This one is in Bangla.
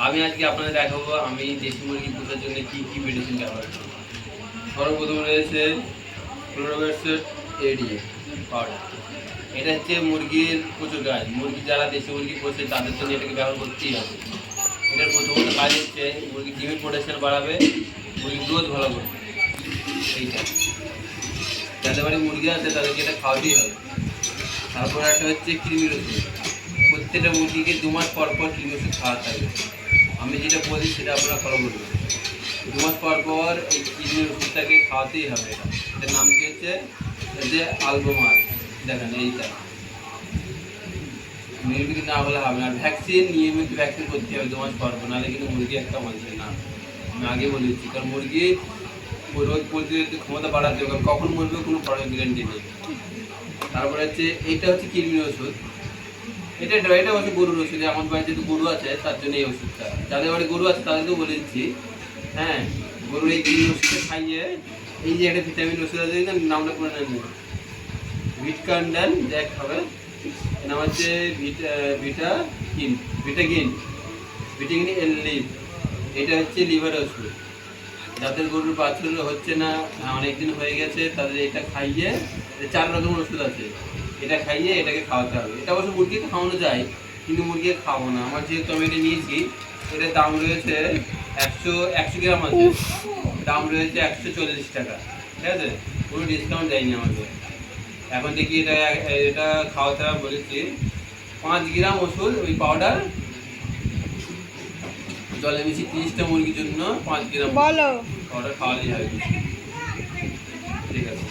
আমি আজকে আপনাদের দেখাবো আমি দেশি মুরগি পোষার জন্য কি কি মেডিসিন ব্যবহার করি। সর্বপ্রথম রয়েছে ক্লোরোভার্সেট এডি পাউডার। এটা হচ্ছে মুরগির প্রচুর গাছ। মুরগি যারা দেশি মুরগি পোষে তাদের জন্য এটাকে ব্যবহার করতেই হবে। এটার প্রথমত কাজ হচ্ছে মুরগির ডিমের প্রোডাকশন বাড়াবে, মুরগির গ্রোথ ভালো করবে। এইটা যাদের বাড়ি মুরগি আছে তাদেরকে এটা খাওয়াতেই হবে। তারপর একটা হচ্ছে কৃমির ওষুধ। প্রত্যেকটা মুরগিকে 2 মাস পর পর কৃমি ওষুধ খাওয়াতে হবে। আমি যেটা বলি সেটা আপনারা ফলো করবেন। 2 মাস পর পর এই কৃমির ওষুধটাকে খাওয়াতেই হবে। এটার নাম কি হচ্ছে যে আলবোমার। দেখেন এইটা নিয়মিত না হলে হবে না। ভ্যাকসিন নিয়মিত ভ্যাকসিন করতে হবে 2 মাস পর পর, নাহলে কিন্তু মুরগি একটা মানছে না। আমি আগে বলেছি, কারণ মুরগি রোগ প্রতিরোধ ক্ষমতা বাড়াতে হবে, কারণ কখন মরবে কোনো গ্যারান্টি নেই। তারপরে হচ্ছে এইটা হচ্ছে কৃমির ওষুধ। এটা হচ্ছে গরুর ওষুধ। আমার বাড়িতে যেহেতু গরু আছে তার জন্য এই ওষুধটা। যাদের বাড়ি গরু আছে তাদেরকেও বলে দিচ্ছি, হ্যাঁ, গরুর এই কৃমি ওষুধটা খাইয়ে এই যে একটা ভিটামিন ওষুধ আছে নামটা করে নেন, ভিটকান্ডান দেখ হবে। নাম হচ্ছে ভিটাগিন এল লিভ। এটা হচ্ছে লিভার ওষুধ। যাদের গরুর বাছুর হচ্ছে না, অনেকদিন হয়ে গেছে, তাদের এটা খাইয়ে 4 রকমের ওষুধ আছে, এটা খাইয়ে এটাকে খাওয়াতে হবে। এটা অবশ্য মুরগিকে খাওয়ানো যায়, কিন্তু মুরগিকে খাবো না। আমার যেহেতু আমি এটা নিয়েছি, এটার দাম রয়েছে 100 গ্রাম আছে, দাম রয়েছে 140 টাকা। ঠিক আছে, কোনো ডিসকাউন্ট দেয়নি আমাকে। এখন দেখি এটা খাওয়াতে হবে বলেছি। 5 গ্রাম ওষুধ ওই পাউডার জলে মিশিয়ে 30টা মুরগির জন্য 5 গ্রাম পাউডার খাওয়ালেই হবে। ঠিক আছে।